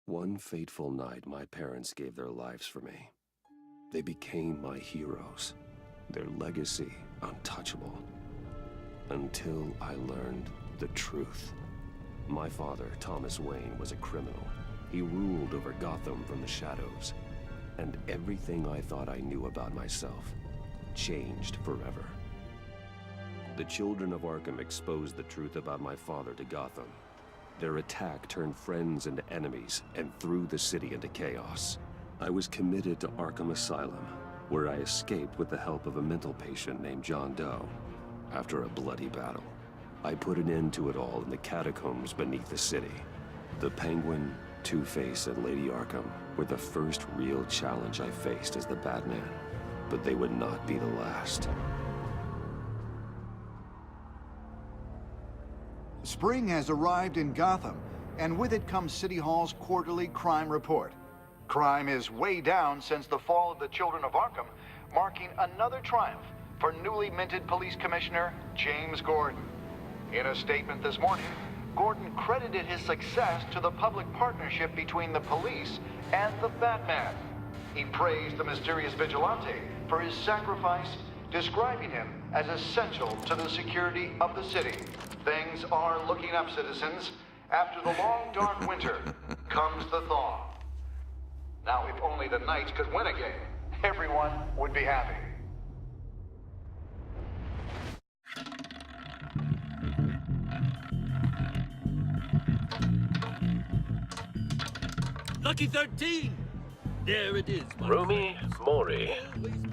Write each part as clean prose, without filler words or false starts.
One fateful night, my parents gave their lives for me. They became my heroes, their legacy untouchable. Until I learned the truth. My father, Thomas Wayne, was a criminal. He ruled over Gotham from the shadows. And everything I thought I knew about myself changed forever. The children of Arkham exposed the truth about my father to Gotham. Their attack turned friends into enemies and threw the city into chaos. I was committed to Arkham Asylum, where I escaped with the help of a mental patient named John Doe. After a bloody battle, I put an end to it all in the catacombs beneath the city. The Penguin, Two-Face, and Lady Arkham were the first real challenge I faced as the Batman, but they would not be the last. Spring has arrived in Gotham, and with it comes City Hall's quarterly crime report. Crime is way down since the fall of the Children of Arkham, marking another triumph for newly minted Police Commissioner James Gordon. In a statement this morning, Gordon credited his success to the public partnership between the police and the Batman. He praised the mysterious vigilante for his sacrifice, describing him as essential to the security of the city. Things are looking up, citizens. After the long, dark winter comes the thaw. Now, if only the Knights could win again, everyone would be happy. Lucky 13! There it is, my Rumi friends. Mori,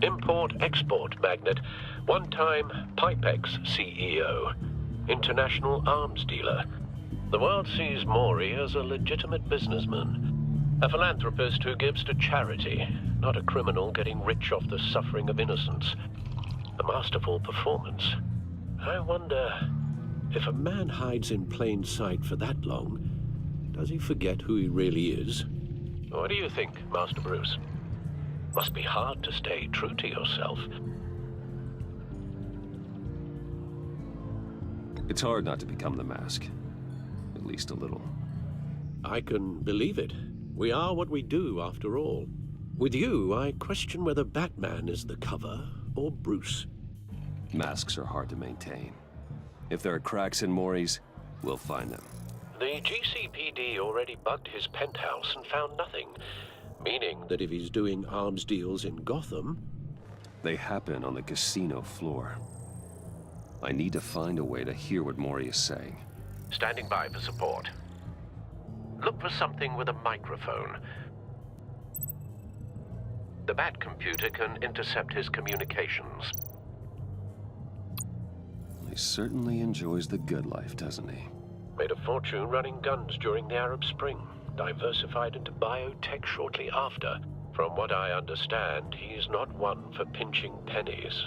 import-export magnate, one-time Pipex CEO, international arms dealer. The world sees Mori as a legitimate businessman, a philanthropist who gives to charity, not a criminal getting rich off the suffering of innocence. A masterful performance. I wonder, if a man hides in plain sight for that long, does he forget who he really is? What do you think, Master Bruce? Must be hard to stay true to yourself. It's hard not to become the Mask. At least a little. I can believe it. We are what we do, after all. With you, I question whether Batman is the cover or Bruce. Masks are hard to maintain. If there are cracks in Mori's, we'll find them. The GCPD already bugged his penthouse and found nothing, meaning that if he's doing arms deals in Gotham... They happen on the casino floor. I need to find a way to hear what Mori is saying. Standing by for support. Look for something with a microphone. The Bat computer can intercept his communications. He certainly enjoys the good life, doesn't he? Made a fortune running guns during the Arab Spring. Diversified into biotech shortly after. From what I understand, he's not one for pinching pennies.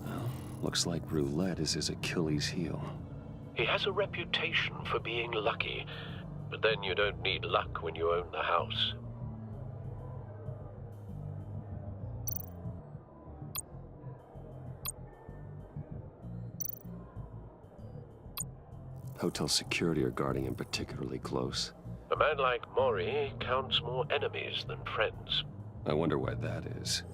Well, looks like roulette is his Achilles heel. He has a reputation for being lucky, but then you don't need luck when you own the house. Hotel security are guarding him particularly close. A man like Mori counts more enemies than friends. I wonder why that is.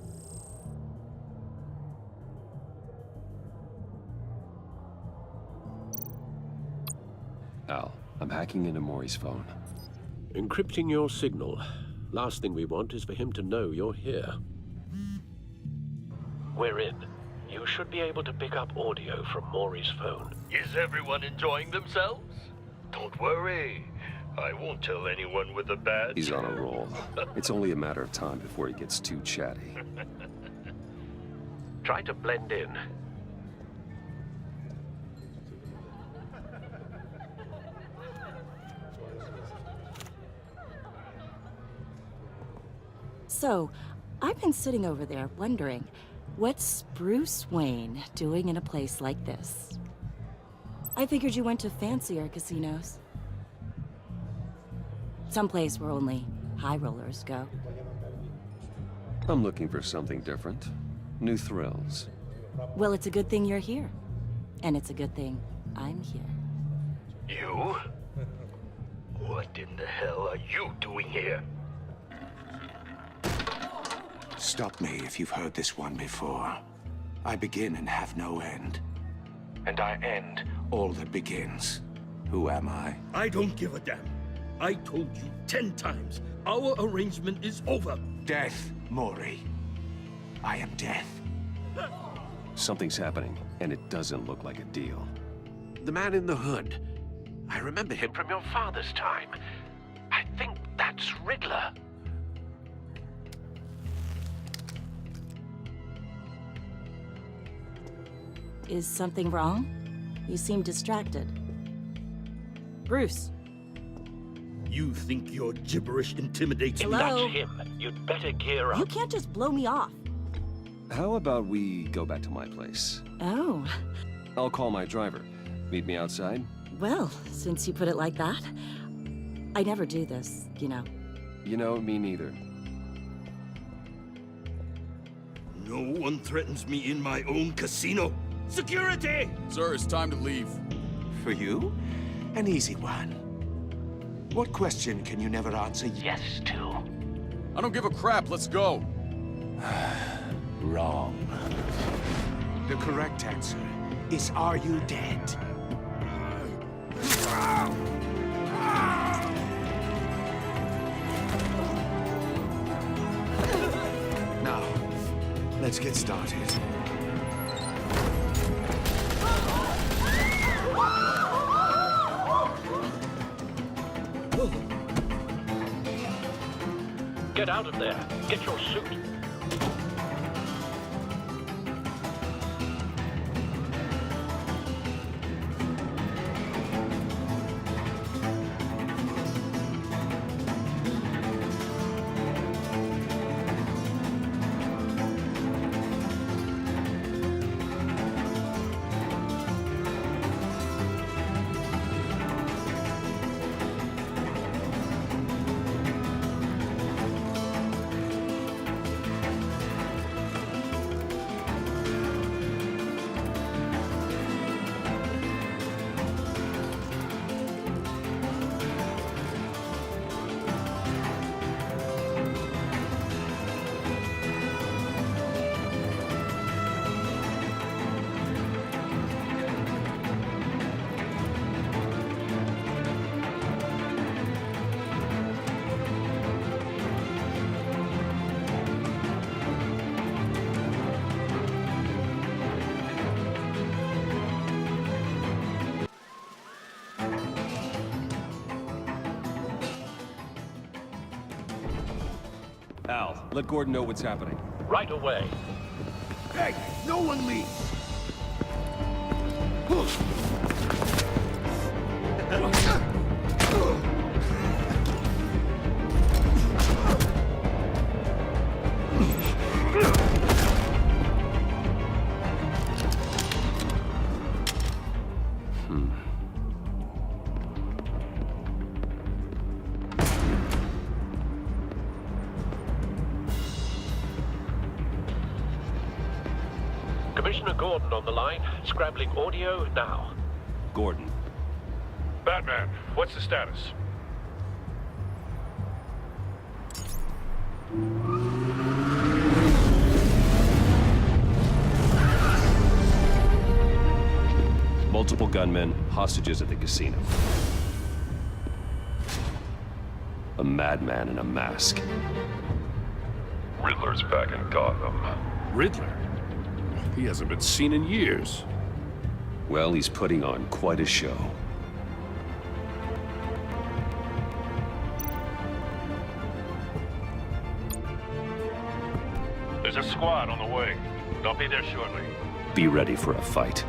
Al, I'm hacking into Mori's phone. Encrypting your signal. Last thing we want is for him to know you're here. We're in. You should be able to pick up audio from Mori's phone. Is everyone enjoying themselves? Don't worry. I won't tell anyone with a badge. He's on a roll. It's only a matter of time before he gets too chatty. Try to blend in. So, I've been sitting over there wondering, what's Bruce Wayne doing in a place like this? I figured you went to fancier casinos. Someplace where only high rollers go. I'm looking for something different. New thrills. Well, it's a good thing you're here. And it's a good thing I'm here. You? What in the hell are you doing here? Stop me if you've heard this one before. I begin and have no end. And I end all that begins. Who am I? I don't give a damn. I told you 10 times. Our arrangement is over. Death, Mori. I am death. Something's happening, and it doesn't look like a deal. The man in the hood. I remember him from your father's time. I think that's Riddler. Is something wrong? You seem distracted. Bruce. You think your gibberish intimidates me? Hello? That's him. You'd better gear You up. can't just blow me off. How about we go back to my place? Oh, I'll call my driver. Meet me outside? well, since you put it like that. I never do this, you know. You know, me neither. No one threatens me in my own casino. Security! Sir, it's time to leave. For you? An easy one. What question can you never answer yes to? I don't give a crap, let's go. Wrong. The correct answer is, are you dead? Now, let's get started. Get out of there. Get your suit. Al, let Gordon know what's happening. Right away. Hey, no one leaves! Commissioner Gordon on the line. Scrabbling audio now. Gordon. Batman, what's the status? Multiple gunmen, hostages at the casino. A madman in a mask. Riddler's back in Gotham. Riddler? He hasn't been seen in years. Well, he's putting on quite a show. There's a squad on the way. They'll be there shortly. Be ready for a fight.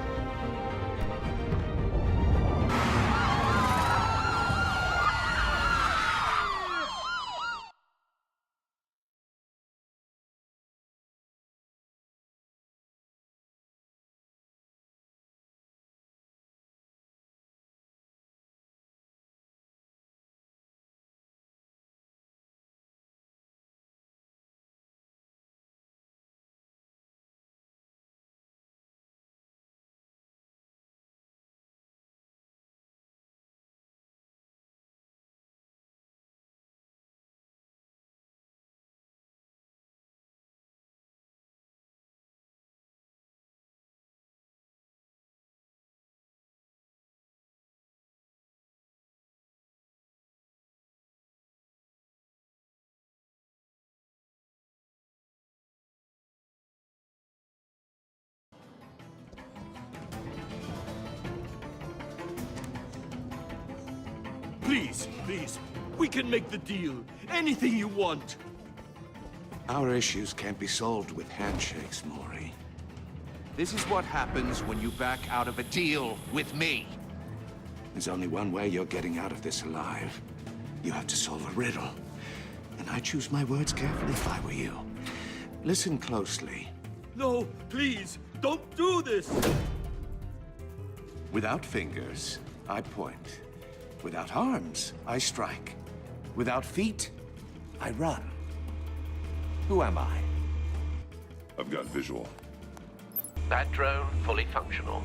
Please, please. We can make the deal. Anything you want. Our issues can't be solved with handshakes, Maury. This is what happens when you back out of a deal with me. There's only one way you're getting out of this alive. You have to solve a riddle. And I choose my words carefully if I were you. Listen closely. No, please, don't do this. Without fingers, I point. Without arms, I strike. Without feet, I run. Who am I? I've got visual. That drone fully functional.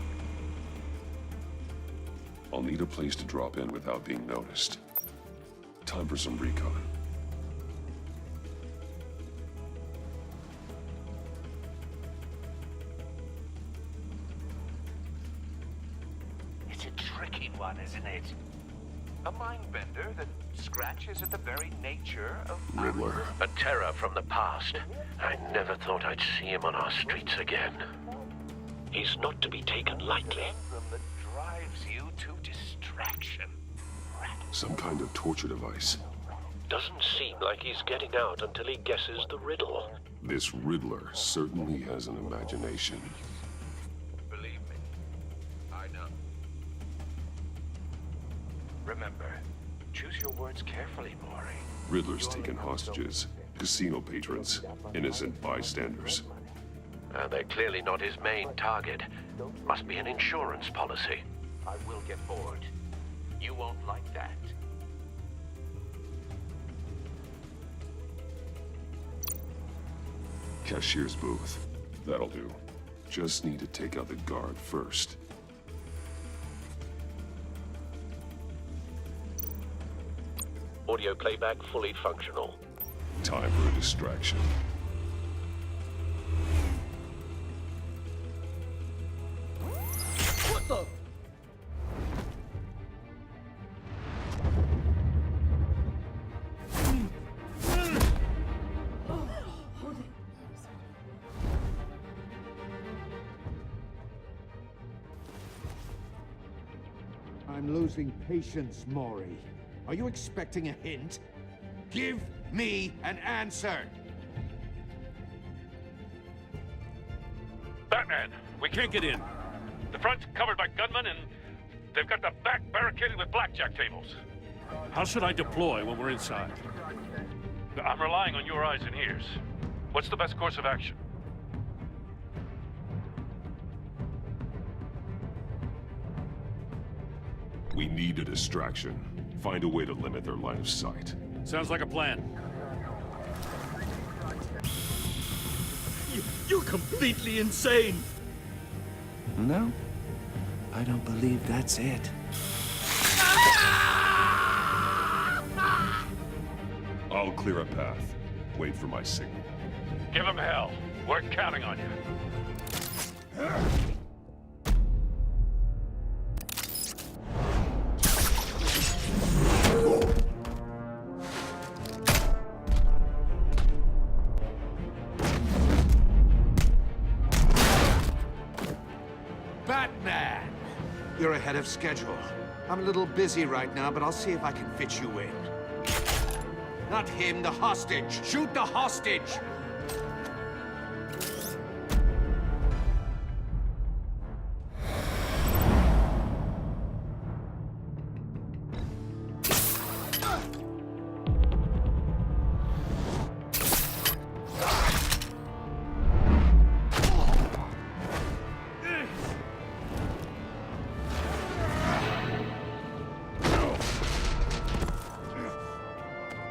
I'll need a place to drop in without being noticed. Time for some recon. It's a tricky one, isn't it? A mind bender that scratches at the very nature of Riddler. A terror from the past. I never thought I'd see him on our streets again. He's not to be taken lightly. that drives you to distraction. Some kind of torture device. Doesn't seem like he's getting out until he guesses the riddle. This Riddler certainly has an imagination. Believe me, I know. Remember, choose your words carefully, Maury. Riddler's taken hostages. Casino patrons. Innocent bystanders. They're clearly not his main target. Must be an insurance policy. I will get bored. You won't like that. Cashier's booth. That'll do. Just need to take out the guard first. Audio playback fully functional. Time for a distraction. What the? I'm losing patience, Maury. Are you expecting a hint? Give me an answer! Batman, we can't get in. The front's covered by gunmen, and they've got the back barricaded with blackjack tables. How should I deploy when we're inside? I'm relying on your eyes and ears. What's the best course of action? We need a distraction. Find a way to limit their line of sight. Sounds like a plan. You're completely insane. No, I don't believe that's it. I'll clear a path. Wait for my signal. Give him hell. We're counting on you. Batman! You're ahead of schedule. I'm a little busy right now, but I'll see if I can fit you in. Not him, the hostage! Shoot the hostage!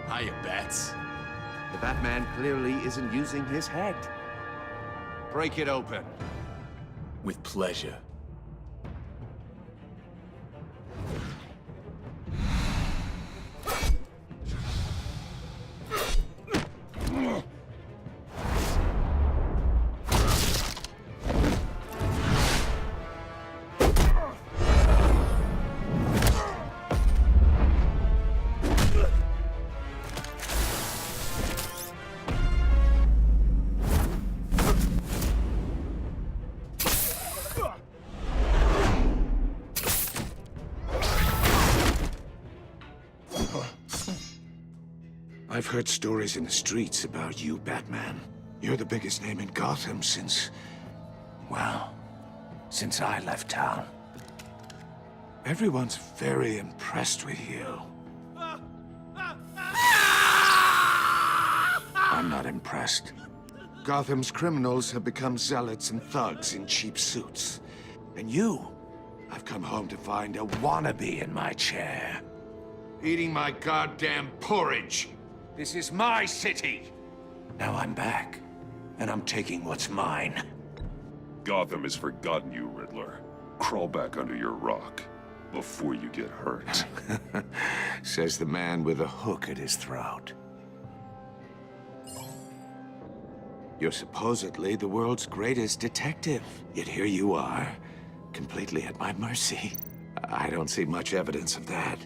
Hiya, Bats. The Batman clearly isn't using his head. Break it open. With pleasure. I've heard stories in the streets about you, Batman. You're the biggest name in Gotham since... well, since I left town. Everyone's very impressed with you. I'm not impressed. Gotham's criminals have become zealots and thugs in cheap suits. And you, I've come home to find a wannabe in my chair. Eating my goddamn porridge. This is my city. Now I'm back, and I'm taking what's mine. Gotham has forgotten you, Riddler. Crawl back under your rock before you get hurt. Says the man with a hook at his throat. You're supposedly the world's greatest detective. Yet here you are, completely at my mercy. I don't see much evidence of that.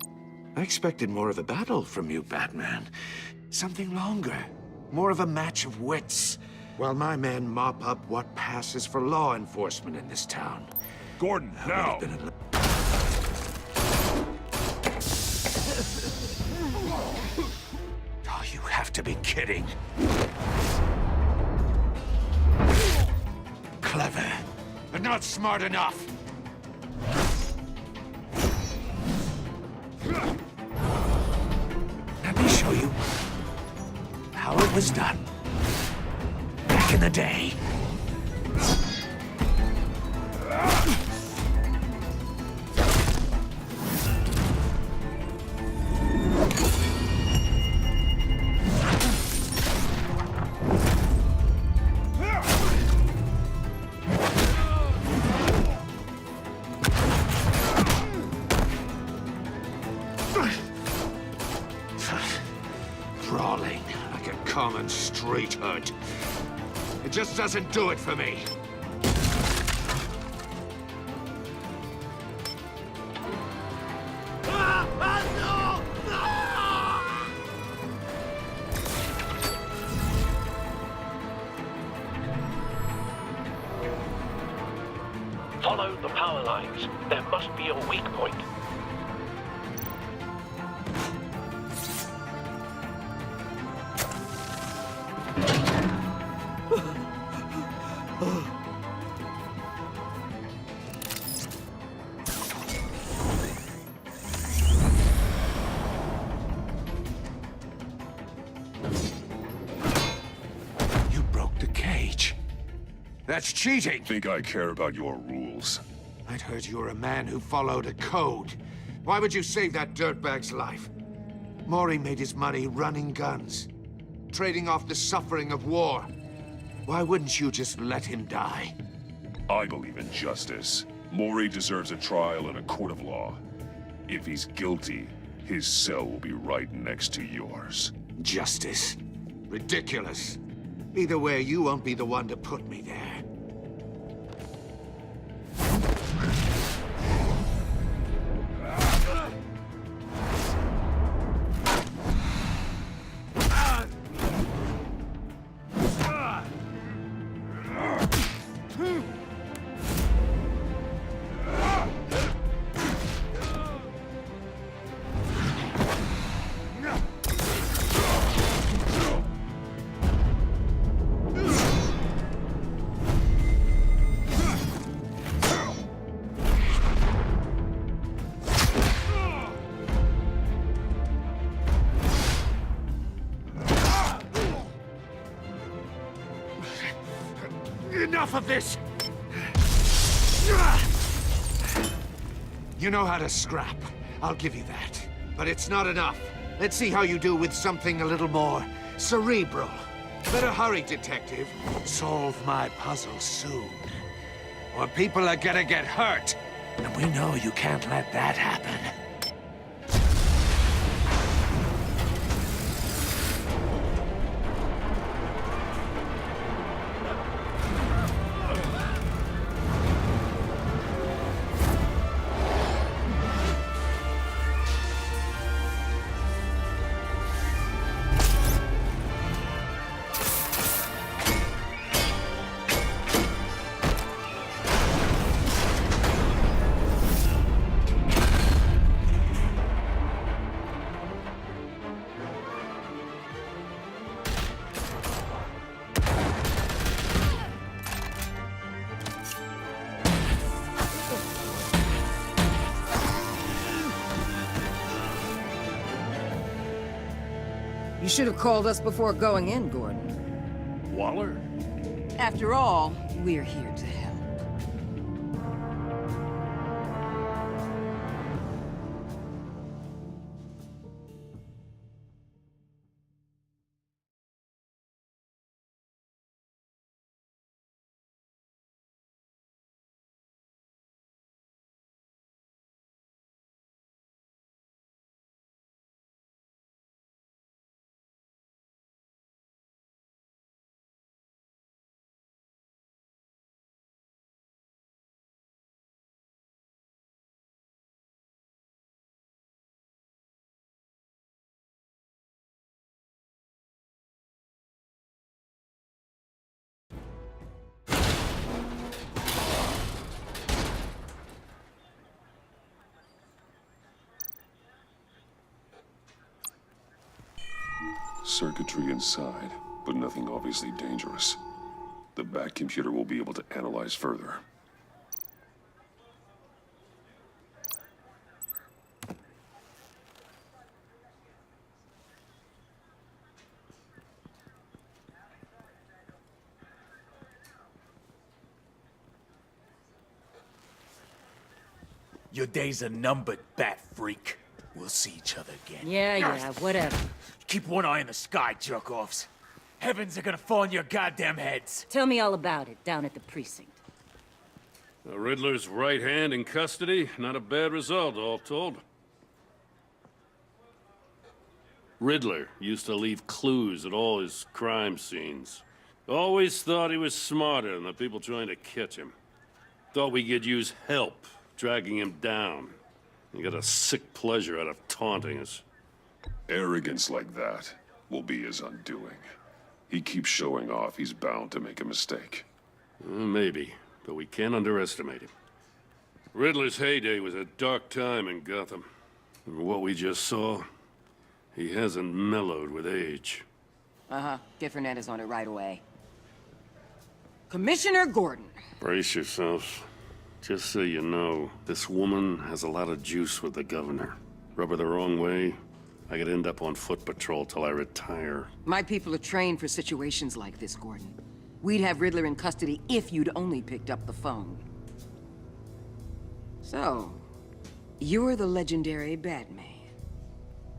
I expected more of a battle from you, Batman. Something longer. More of a match of wits. While my men mop up what passes for law enforcement in this town. Gordon, now! Oh, you have to be kidding. Clever, but not smart enough. Let me show you how it was done back in the day. Brawling like a common street hood. It just doesn't do it for me. Follow the power lines. There must be a weak point. You broke the cage. That's cheating. Think I care about your rules? I'd heard you were a man who followed a code. Why would you save that dirtbag's life? Maury made his money running guns, trading off the suffering of war. Why wouldn't you just let him die? I believe in justice. Maury deserves a trial in a court of law. If he's guilty, his cell will be right next to yours. Justice? Ridiculous. Either way, you won't be the one to put me there. Enough of this! You know how to scrap. I'll give you that. But it's not enough. Let's see how you do with something a little more cerebral. Better hurry, detective. Solve my puzzle soon. Or people are gonna get hurt. And we know you can't let that happen. You should have called us before going in, Gordon. Waller? After all, we're here to help. Circuitry inside, but nothing obviously dangerous. The back computer will be able to analyze further. Your days are numbered, bat freak. We'll see each other again. Yeah, whatever. Keep one eye in the sky, jerk-offs. Heavens are gonna fall on your goddamn heads. Tell me all about it down at the precinct. The Riddler's right hand in custody. Not a bad result, all told. Riddler used to leave clues at all his crime scenes. Always thought he was smarter than the people trying to catch him. Thought we could use help dragging him down. He got a sick pleasure out of taunting us. Arrogance like that will be his undoing. He keeps showing off, he's bound to make a mistake. Maybe, but we can't underestimate him. Riddler's heyday was a dark time in Gotham. And what we just saw, he hasn't mellowed with age. Uh-huh. Get Fernandez on it right away. Commissioner Gordon. Brace yourselves. Just so you know, this woman has a lot of juice with the governor. Rub her the wrong way, I could end up on foot patrol till I retire. My people are trained for situations like this, Gordon. We'd have Riddler in custody if you'd only picked up the phone. So, you're the legendary Batman.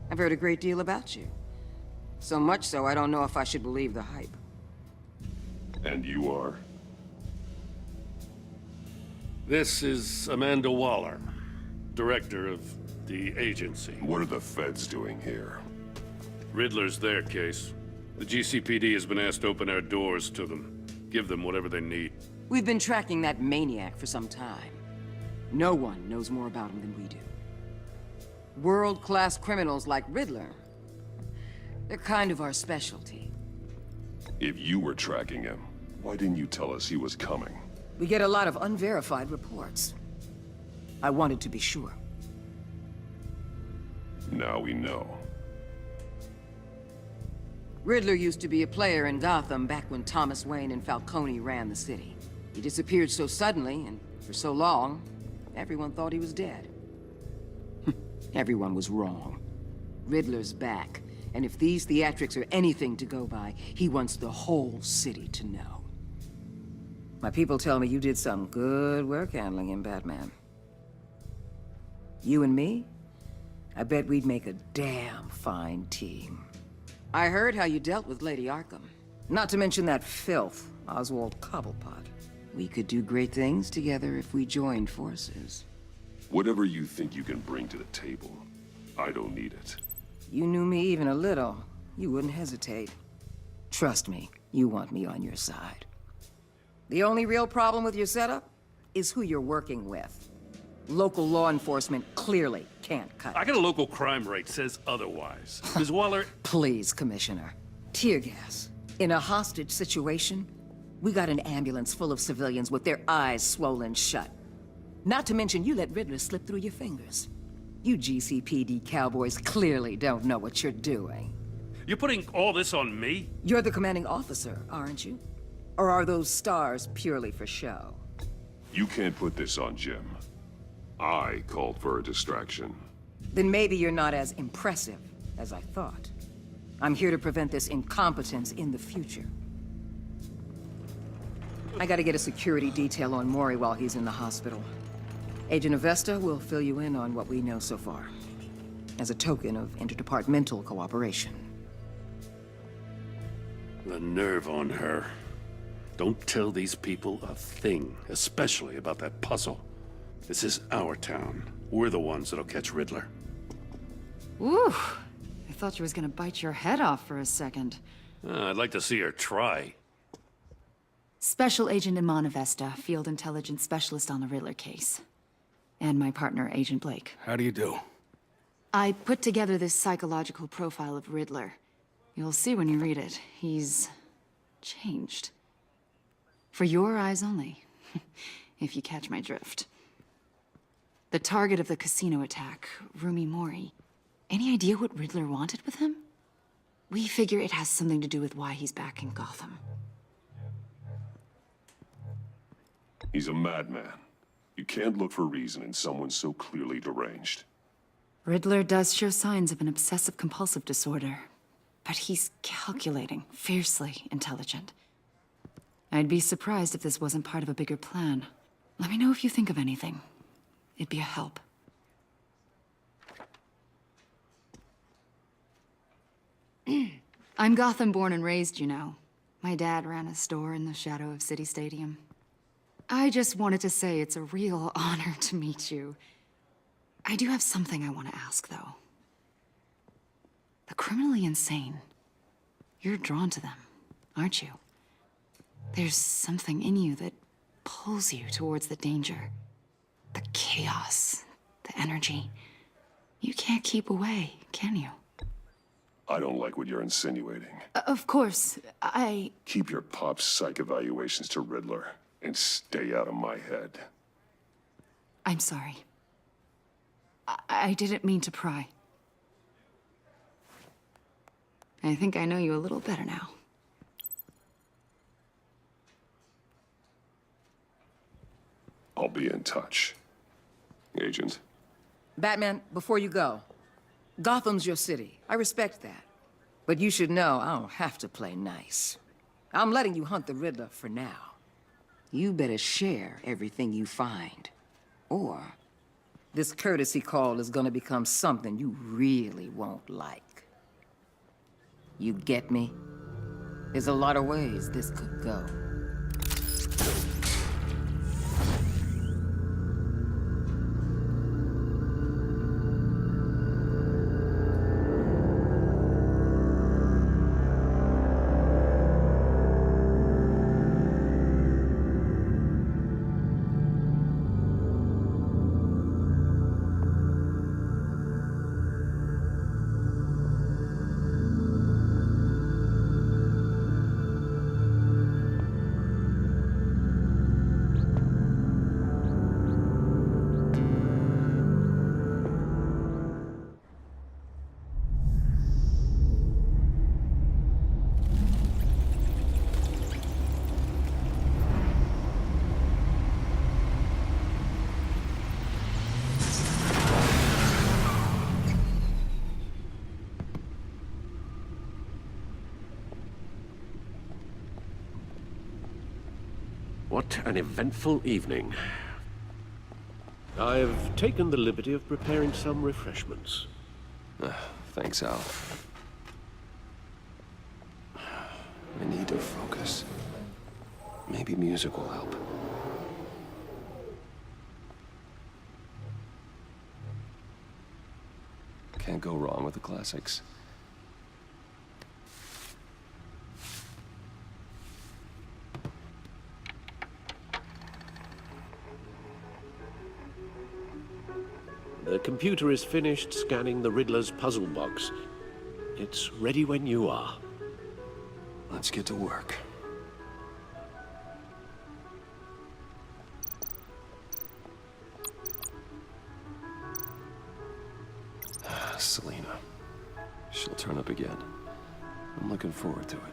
I've heard a great deal about you. So much so, I don't know if I should believe the hype. And you are? This is Amanda Waller, director of the agency. What are the feds doing here? Riddler's their case. The GCPD has been asked to open our doors to them. Give them whatever they need. We've been tracking that maniac for some time. No one knows more about him than we do. World-class criminals like Riddler. They're kind of our specialty. If you were tracking him, why didn't you tell us he was coming? We get a lot of unverified reports. I wanted to be sure. Now we know. Riddler used to be a player in Gotham back when Thomas Wayne and Falcone ran the city. He disappeared so suddenly and for so long, everyone thought he was dead. Everyone was wrong. Riddler's back, and if these theatrics are anything to go by, he wants the whole city to know. My people tell me you did some good work handling him, Batman. You and me? I bet we'd make a damn fine team. I heard how you dealt with Lady Arkham. Not to mention that filth, Oswald Cobblepot. We could do great things together if we joined forces. Whatever you think you can bring to the table, I don't need it. You knew me even a little, you wouldn't hesitate. Trust me, you want me on your side. The only real problem with your setup is who you're working with. Local law enforcement clearly can't cut I it. got a local crime rate says otherwise. Ms. Waller... Please, Commissioner. Tear gas. In a hostage situation, we got an ambulance full of civilians with their eyes swollen shut. Not to mention you let Riddler slip through your fingers. You GCPD cowboys clearly don't know what you're doing. You're putting all this on me? You're the commanding officer, aren't you? Or are those stars purely for show? You can't put this on Jim. I called for a distraction. Then maybe you're not as impressive as I thought. I'm here to prevent this incompetence in the future. I gotta get a security detail on Maury while he's in the hospital. Agent Avesta will fill you in on what we know so far, as a token of interdepartmental cooperation. The nerve on her. Don't tell these people a thing, especially about that puzzle. This is our town. We're the ones that'll catch Riddler. Ooh, I thought you was gonna bite your head off for a second. I'd like to see her try. Special Agent Iman Avesta, Field Intelligence Specialist on the Riddler case. And my partner, Agent Blake. How do you do? I put together this psychological profile of Riddler. You'll see when you read it. He's changed. For your eyes only, if you catch my drift. The target of the casino attack, Rumi Mori. Any idea what Riddler wanted with him? We figure it has something to do with why he's back in Gotham. He's a madman. You can't look for reason in someone so clearly deranged. Riddler does show signs of an obsessive-compulsive disorder, but he's calculating, fiercely intelligent. I'd be surprised if this wasn't part of a bigger plan. Let me know if you think of anything. It'd be a help. I'm Gotham born and raised, you know. My dad ran a store in the shadow of City Stadium. I just wanted to say it's a real honor to meet you. I do have something I want to ask, though. The criminally insane. You're drawn to them, aren't you? There's something in you that pulls you towards the danger. The chaos, the energy. You can't keep away, can you? I don't like what you're insinuating. Of course, Keep your pop's psych evaluations to Riddler, and stay out of my head. I'm sorry. I didn't mean to pry. I think I know you a little better now. I'll be in touch. Agent. Batman, before you go, Gotham's your city. I respect that. But you should know I don't have to play nice. I'm letting you hunt the Riddler for now. You better share everything you find. Or this courtesy call is gonna become something you really won't like. You get me? There's a lot of ways this could go. What an eventful evening. I've taken the liberty of preparing some refreshments. Thanks, Al. I need to focus. Maybe music will help. Can't go wrong with the classics. The computer is finished scanning the Riddler's puzzle box. It's ready when you are. Let's get to work. Selena. She'll turn up again. I'm looking forward to it.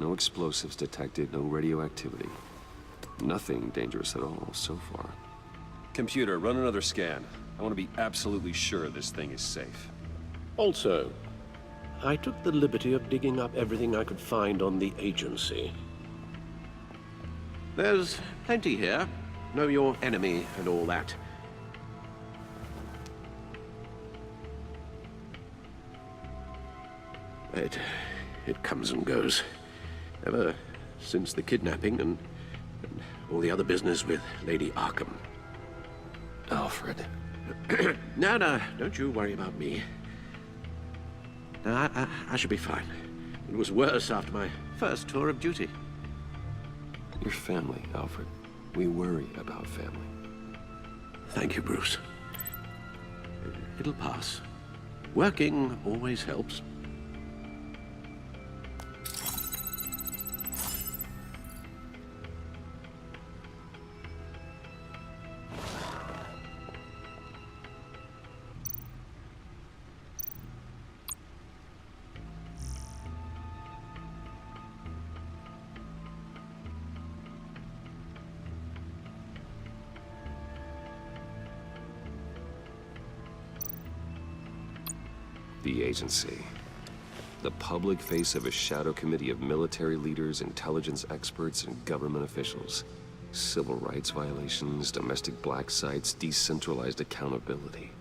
No explosives detected, no radioactivity. Nothing dangerous at all so far. Computer, run another scan. I want to be absolutely sure this thing is safe. Also, I took the liberty of digging up everything I could find on the agency. There's plenty here. Know your enemy and all that. It comes and goes. Ever since the kidnapping and all the other business with Lady Arkham. Alfred. No, don't you worry about me. No, I should be fine. It was worse after my first tour of duty. Your family, Alfred. We worry about family. Thank you, Bruce. It'll pass. Working always helps. The agency. The public face of a shadow committee of military leaders, intelligence experts, and government officials. Civil rights violations, domestic black sites, decentralized accountability.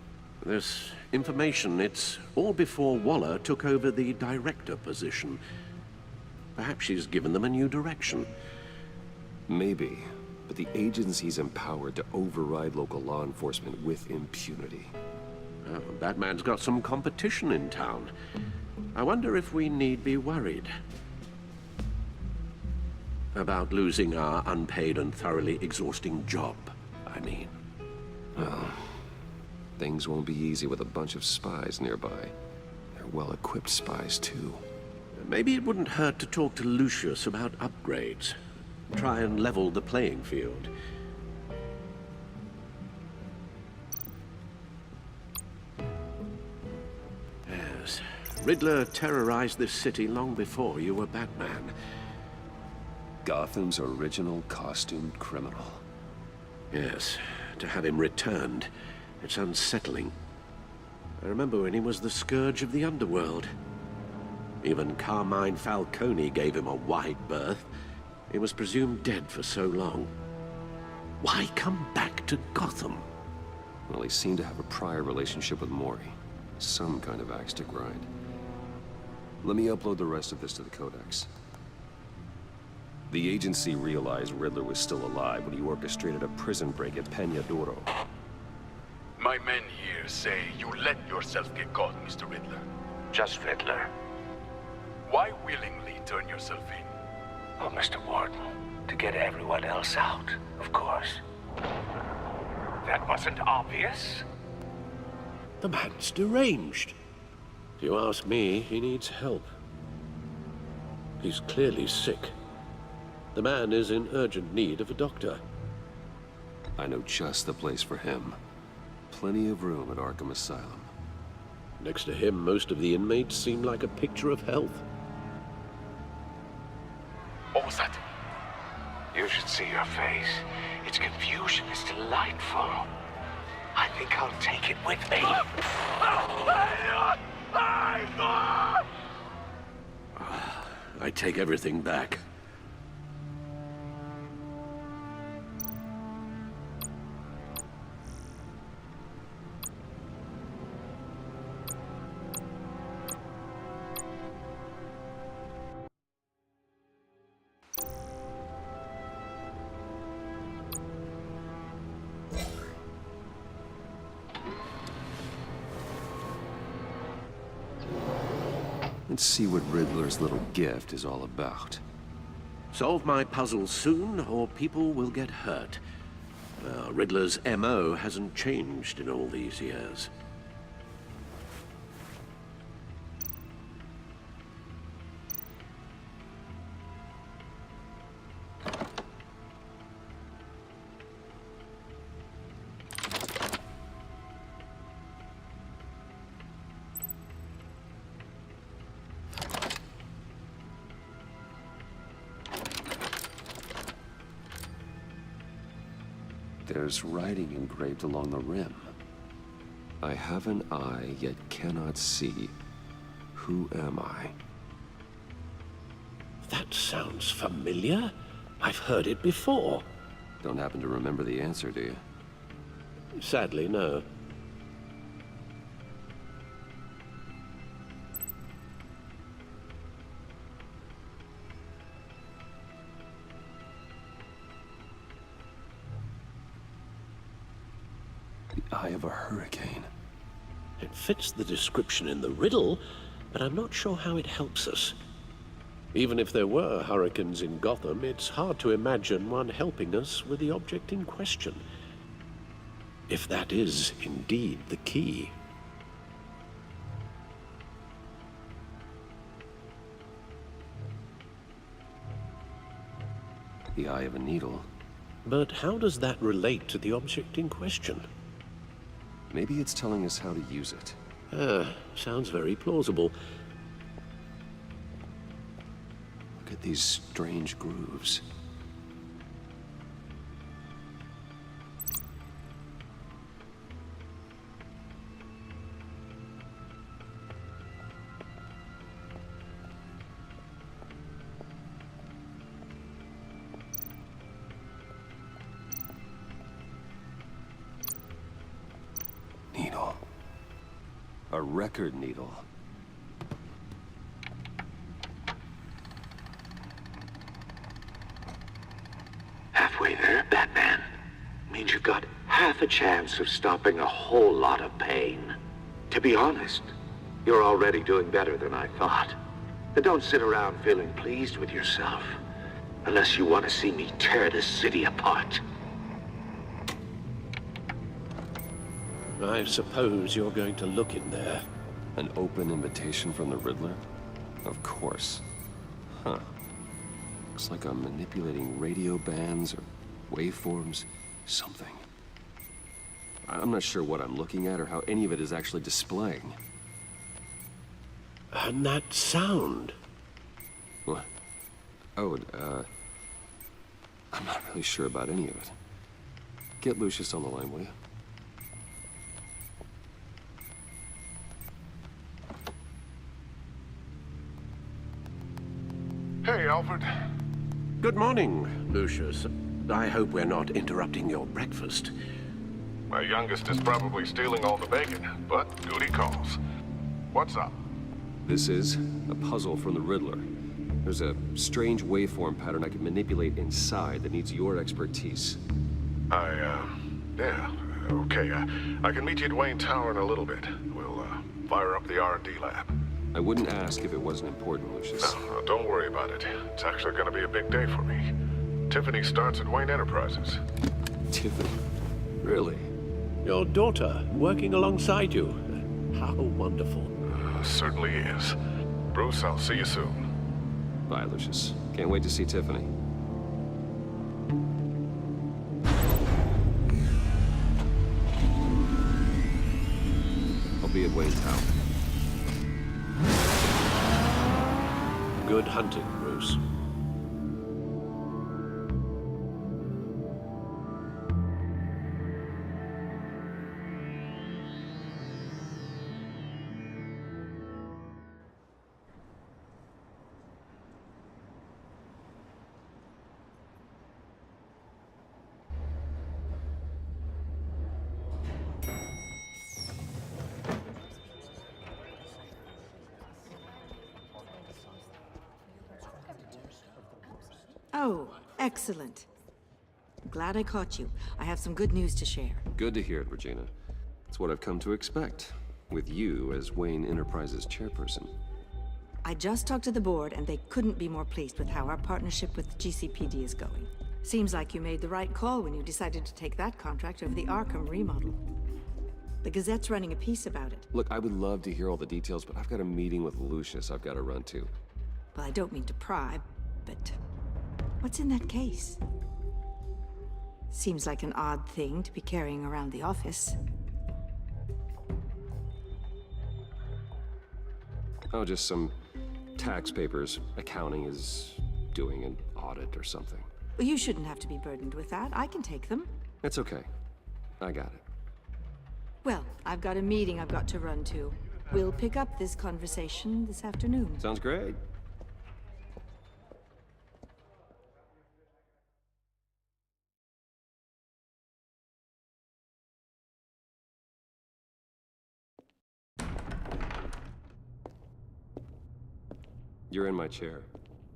This information, it's all before Waller took over the director position. Perhaps she's given them a new direction. Maybe, but the agency's empowered to override local law enforcement with impunity. Batman's got some competition in town. I wonder if we need be worried about losing our unpaid and thoroughly exhausting job, I mean. Well, things won't be easy with a bunch of spies nearby. They're well-equipped spies, too. Maybe it wouldn't hurt to talk to Lucius about upgrades. Try and level the playing field. Yes, Riddler terrorized this city long before you were Batman. Gotham's original costumed criminal. Yes, to have him returned, it's unsettling. I remember when he was the scourge of the underworld. Even Carmine Falcone gave him a wide berth. He was presumed dead for so long. Why come back to Gotham? Well, he seemed to have a prior relationship with Mori. Some kind of axe to grind. Let me upload the rest of this to the Codex. The agency realized Riddler was still alive when he orchestrated a prison break at Peña Duro. My men here say you let yourself get caught, Mr. Riddler. Just Riddler. Why willingly turn yourself in? Oh, Mr. Warden, to get everyone else out, of course. That wasn't obvious? The man's deranged. If you ask me, he needs help. He's clearly sick. The man is in urgent need of a doctor. I know just the place for him. Plenty of room at Arkham Asylum. Next to him, most of the inmates seem like a picture of health. What was that? You should see your face. Its confusion is delightful. I think I'll take it with me. I take everything back. Let's see what Riddler's little gift is all about. Solve my puzzle soon, or people will get hurt. Riddler's MO hasn't changed in all these years. There's writing engraved along the rim. I have an eye, yet cannot see. Who am I? That sounds familiar. I've heard it before. Don't happen to remember the answer, do you? Sadly, no. The eye of a hurricane. It fits the description in the riddle, but I'm not sure how it helps us. Even if there were hurricanes in Gotham, it's hard to imagine one helping us with the object in question. If that is indeed the key. The eye of a needle. But how does that relate to the object in question? Maybe it's telling us how to use it. Sounds very plausible. Look at these strange grooves. Needle. A record needle. Halfway there, Batman. Means you've got half a chance of stopping a whole lot of pain. To be honest, you're already doing better than I thought. And don't sit around feeling pleased with yourself. Unless you want to see me tear this city apart. I suppose you're going to look in there. An open invitation from the Riddler? Of course. Huh. Looks like I'm manipulating radio bands or waveforms. Something. I'm not sure what I'm looking at or how any of it is actually displaying. And that sound. What? Oh, I'm not really sure about any of it. Get Lucius on the line, will you? Hey, Alfred. Good morning, Lucius. I hope we're not interrupting your breakfast. My youngest is probably stealing all the bacon, but duty calls. What's up? This is a puzzle from the Riddler. There's a strange waveform pattern I can manipulate inside that needs your expertise. Yeah, okay. I can meet you at Wayne Tower in a little bit. We'll, fire up the R&D lab. I wouldn't ask if it wasn't important, Lucius. No, don't worry about it. It's actually gonna be a big day for me. Tiffany starts at Wayne Enterprises. Tiffany? Really? Your daughter, working alongside you. How wonderful. Certainly is. Bruce, I'll see you soon. Bye, Lucius. Can't wait to see Tiffany. I'll be at Wayne Tower. Good hunting, Bruce. Oh, excellent. Glad I caught you. I have some good news to share. Good to hear it, Regina. It's what I've come to expect, with you as Wayne Enterprises chairperson. I just talked to the board, and they couldn't be more pleased with how our partnership with GCPD is going. Seems like you made the right call when you decided to take that contract over the Arkham remodel. The Gazette's running a piece about it. Look, I would love to hear all the details, but I've got a meeting with Lucius I've got to run to. Well, I don't mean to pry, but what's in that case? Seems like an odd thing to be carrying around the office. Oh, just some tax papers. Accounting is doing an audit or something. Well, you shouldn't have to be burdened with that. I can take them. It's okay. I got it. Well, I've got a meeting I've got to run to. We'll pick up this conversation this afternoon. Sounds great. You're in my chair.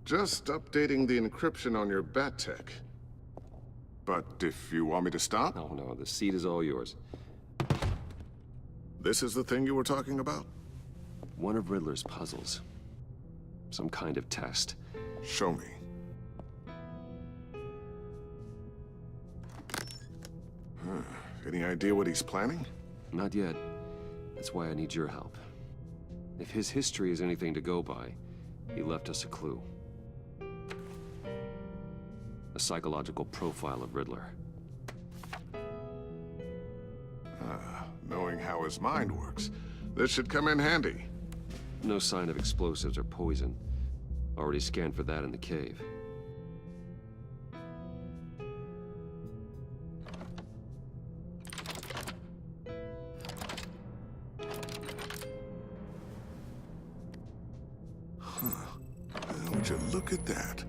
Just updating the encryption on your bat tech. But if you want me to stop? Oh no, the seat is all yours. This is the thing you were talking about? One of Riddler's puzzles. Some kind of test. Show me. Any idea what he's planning? Not yet. That's why I need your help. If his history is anything to go by, he left us a clue. A psychological profile of Riddler. Knowing how his mind works, this should come in handy. No sign of explosives or poison. Already scanned for that in the cave. Would you look at that?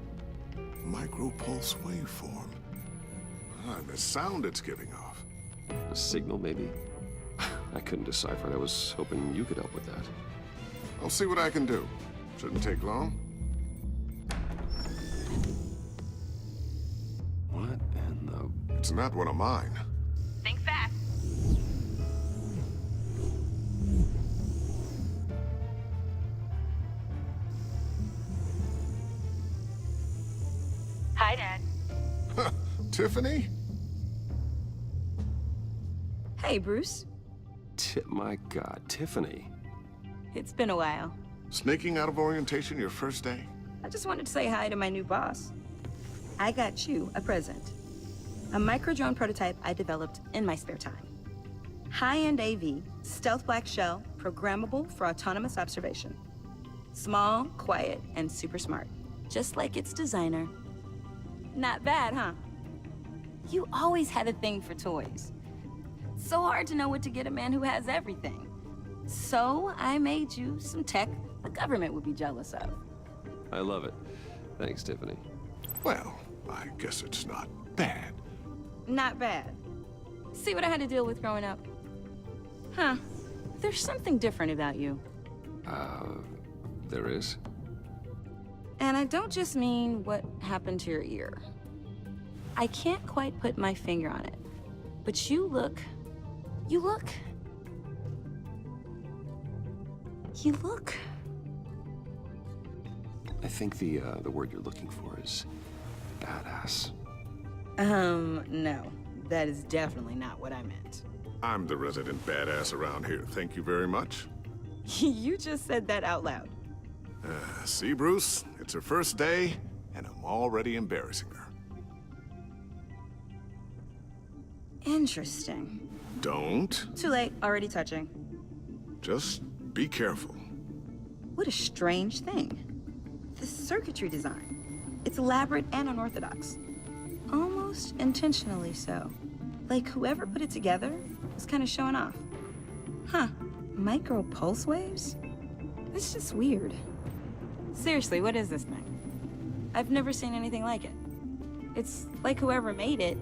Micropulse waveform. And the sound it's giving off. A signal, maybe? I couldn't decipher it. I was hoping you could help with that. I'll see what I can do. Shouldn't take long. What in the... It's not one of mine. Think fast. Hi, Dad. Tiffany? Hey, Bruce. My God, Tiffany. It's been a while. Sneaking out of orientation your first day? I just wanted to say hi to my new boss. I got you a present. A micro-drone prototype I developed in my spare time. High-end AV, stealth black shell, programmable for autonomous observation. Small, quiet, and super smart. Just like its designer. Not bad, huh? You always had a thing for toys. So hard to know what to get a man who has everything. So I made you some tech the government would be jealous of. I love it. Thanks, Tiffany. Well, I guess it's not bad. Not bad. See what I had to deal with growing up? Huh. There's something different about you. There is? And I don't just mean what happened to your ear. I can't quite put my finger on it. But you look... You look... I think the word you're looking for is badass. No. That is definitely not what I meant. I'm the resident badass around here. Thank you very much. You just said that out loud. See, Bruce? It's her first day, and I'm already embarrassing her. Interesting. Don't. Too late. Already touching. Just be careful. What a strange thing. The circuitry design. It's elaborate and unorthodox. Almost intentionally so. Like whoever put it together was kind of showing off. Huh. Micro pulse waves? It's just weird. Seriously, what is this thing? I've never seen anything like it. It's like whoever made it.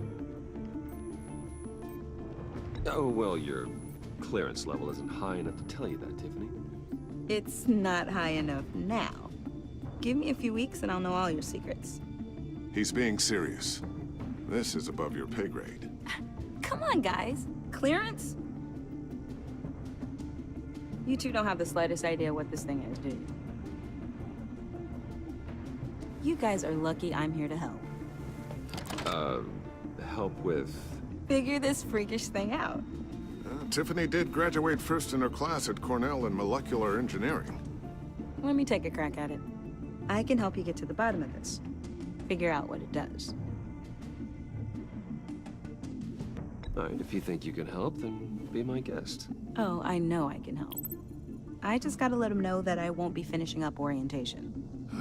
Oh, well, your clearance level isn't high enough to tell you that, Tiffany. It's not high enough now. Give me a few weeks and I'll know all your secrets. He's being serious. This is above your pay grade. Come on, guys. Clearance? You two don't have the slightest idea what this thing is, do you? You guys are lucky I'm here to help. Help with... Figure this freakish thing out. Tiffany did graduate first in her class at Cornell in molecular engineering. Let me take a crack at it. I can help you get to the bottom of this. Figure out what it does. All right, if you think you can help, then be my guest. Oh, I know I can help. I just gotta let him know that I won't be finishing up orientation.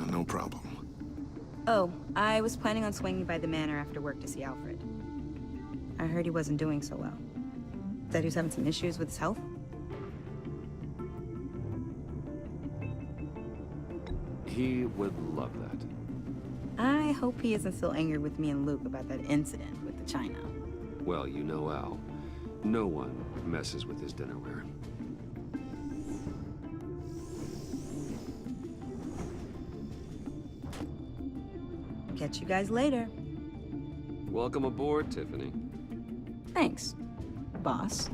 No problem. Oh, I was planning on swinging by the manor after work to see Alfred. I heard he wasn't doing so well. That he was having some issues with his health. He would love that. I hope he isn't still angry with me and Luke about that incident with the China. Well, you know Al. No one messes with his dinnerware. Catch you guys later. Welcome aboard, Tiffany. Thanks, boss.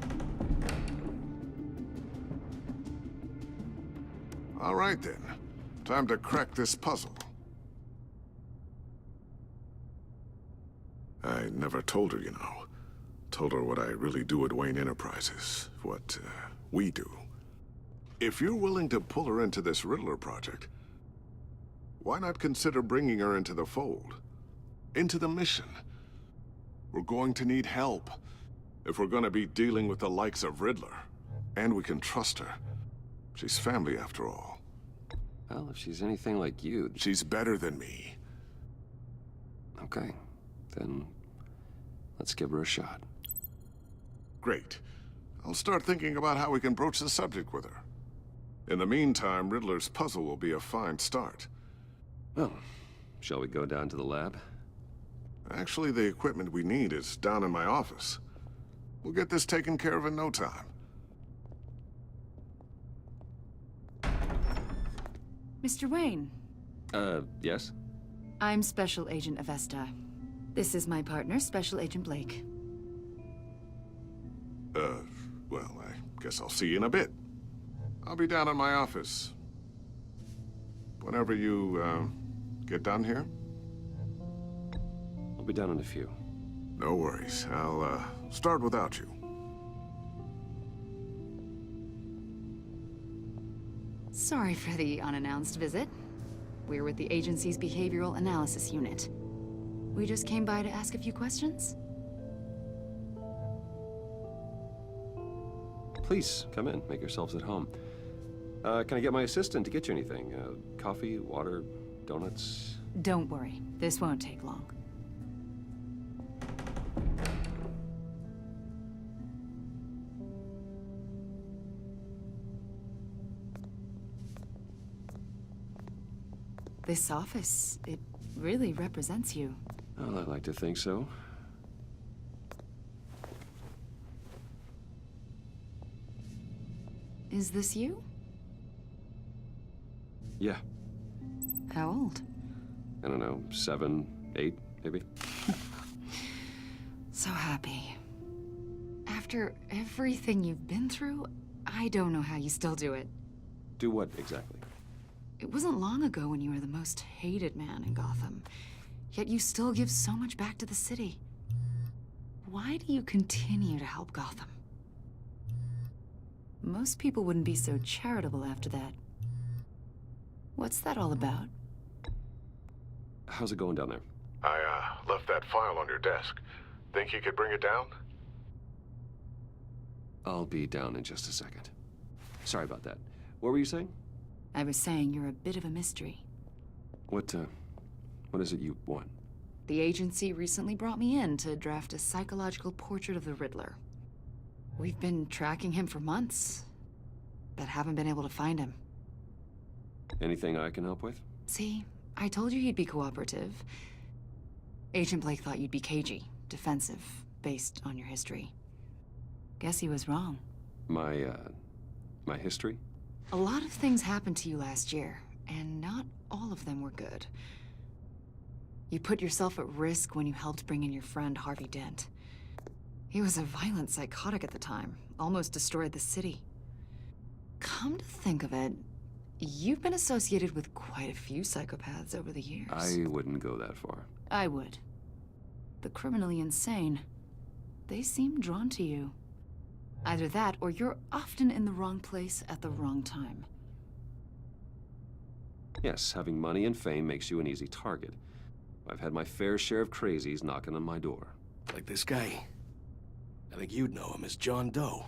All right then. Time to crack this puzzle. I never told her, you know. Told her what I really do at Wayne Enterprises. What, we do. If you're willing to pull her into this Riddler project, why not consider bringing her into the fold? Into the mission? We're going to need help if we're going to be dealing with the likes of Riddler. And we can trust her. She's family after all. Well, if she's anything like you... She's better than me. Okay, then let's give her a shot. Great. I'll start thinking about how we can broach the subject with her. In the meantime, Riddler's puzzle will be a fine start. Well, shall we go down to the lab? Actually, the equipment we need is down in my office. We'll get this taken care of in no time. Mr. Wayne. Yes? I'm Special Agent Avesta. This is my partner, Special Agent Blake. Well, I guess I'll see you in a bit. I'll be down in my office. Whenever you, get done here? I'll be down in a few. No worries. I'll, start without you. Sorry for the unannounced visit. We're with the agency's Behavioral Analysis Unit. We just came by to ask a few questions. Please, come in. Make yourselves at home. Can I get my assistant to get you anything? Coffee, water, donuts? Don't worry. This won't take long. This office, it really represents you. Well, I like to think so. Is this you? Yeah. How old? I don't know, 7, 8, maybe? So happy. After everything you've been through, I don't know how you still do it. Do what, exactly? It wasn't long ago when you were the most hated man in Gotham, yet you still give so much back to the city. Why do you continue to help Gotham? Most people wouldn't be so charitable after that. What's that all about? How's it going down there? I, left that file on your desk. Think you could bring it down? I'll be down in just a second. Sorry about that. What were you saying? I was saying you're a bit of a mystery. What is it you want? The agency recently brought me in to draft a psychological portrait of the Riddler. We've been tracking him for months, but haven't been able to find him. Anything I can help with? See, I told you he'd be cooperative. Agent Blake thought you'd be cagey, defensive, based on your history. Guess he was wrong. My history? A lot of things happened to you last year, and not all of them were good. You put yourself at risk when you helped bring in your friend Harvey Dent. He was a violent psychotic at the time, almost destroyed the city. Come to think of it, you've been associated with quite a few psychopaths over the years. I wouldn't go that far. I would. The criminally insane. They seem drawn to you. Either that, or you're often in the wrong place at the wrong time. Yes, having money and fame makes you an easy target. I've had my fair share of crazies knocking on my door. Like this guy. I think you'd know him as John Doe.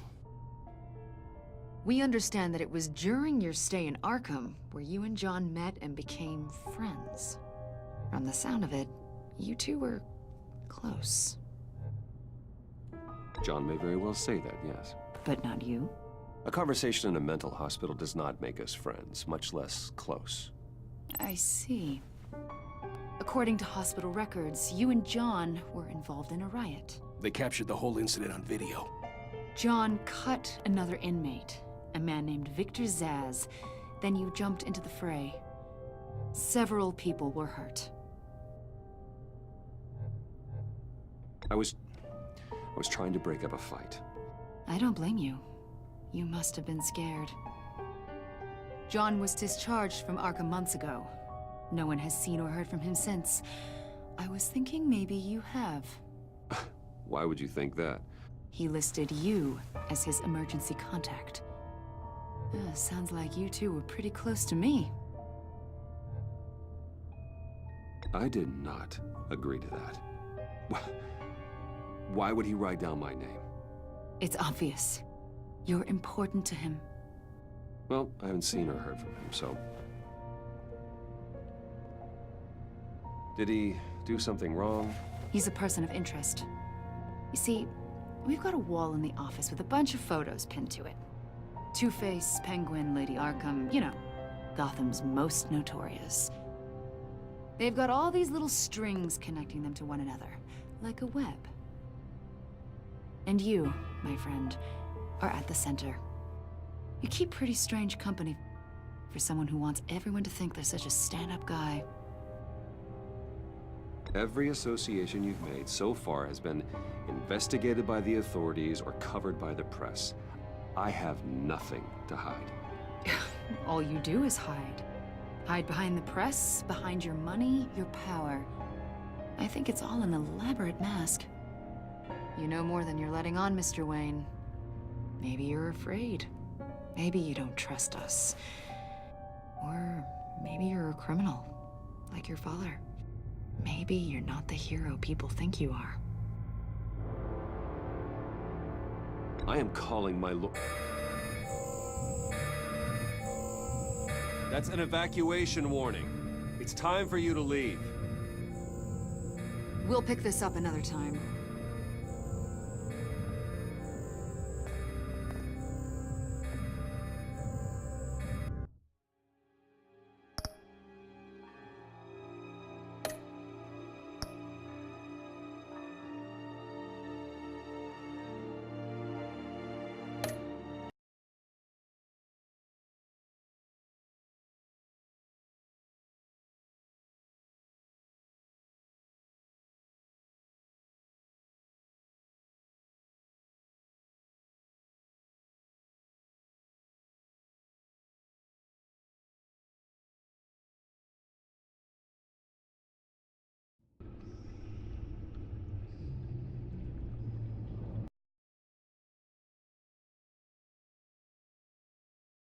We understand that it was during your stay in Arkham where you and John met and became friends. From the sound of it, you two were close. John may very well say that, yes. But not you? A conversation in a mental hospital does not make us friends, much less close. I see. According to hospital records, you and John were involved in a riot. They captured the whole incident on video. John cut another inmate, a man named Victor Zaz. Then you jumped into the fray. Several people were hurt. I was trying to break up a fight. I don't blame you. You must have been scared. John was discharged from Arkham months ago. No one has seen or heard from him since. I was thinking maybe you have. Why would you think that? He listed you as his emergency contact. Sounds like you two were pretty close to me. I did not agree to that. Why would he write down my name? It's obvious. You're important to him. Well, I haven't seen or heard from him, so... Did he do something wrong? He's a person of interest. You see, we've got a wall in the office with a bunch of photos pinned to it. Two-Face, Penguin, Lady Arkham, you know, Gotham's most notorious. They've got all these little strings connecting them to one another, like a web. And you, my friend, are at the center. You keep pretty strange company for someone who wants everyone to think they're such a stand-up guy. Every association you've made so far has been investigated by the authorities or covered by the press. I have nothing to hide. All you do is hide. Hide behind the press, behind your money, your power. I think it's all an elaborate mask. You know more than you're letting on, Mr. Wayne. Maybe you're afraid. Maybe you don't trust us. Or maybe you're a criminal, like your father. Maybe you're not the hero people think you are. I am calling my That's an evacuation warning. It's time for you to leave. We'll pick this up another time.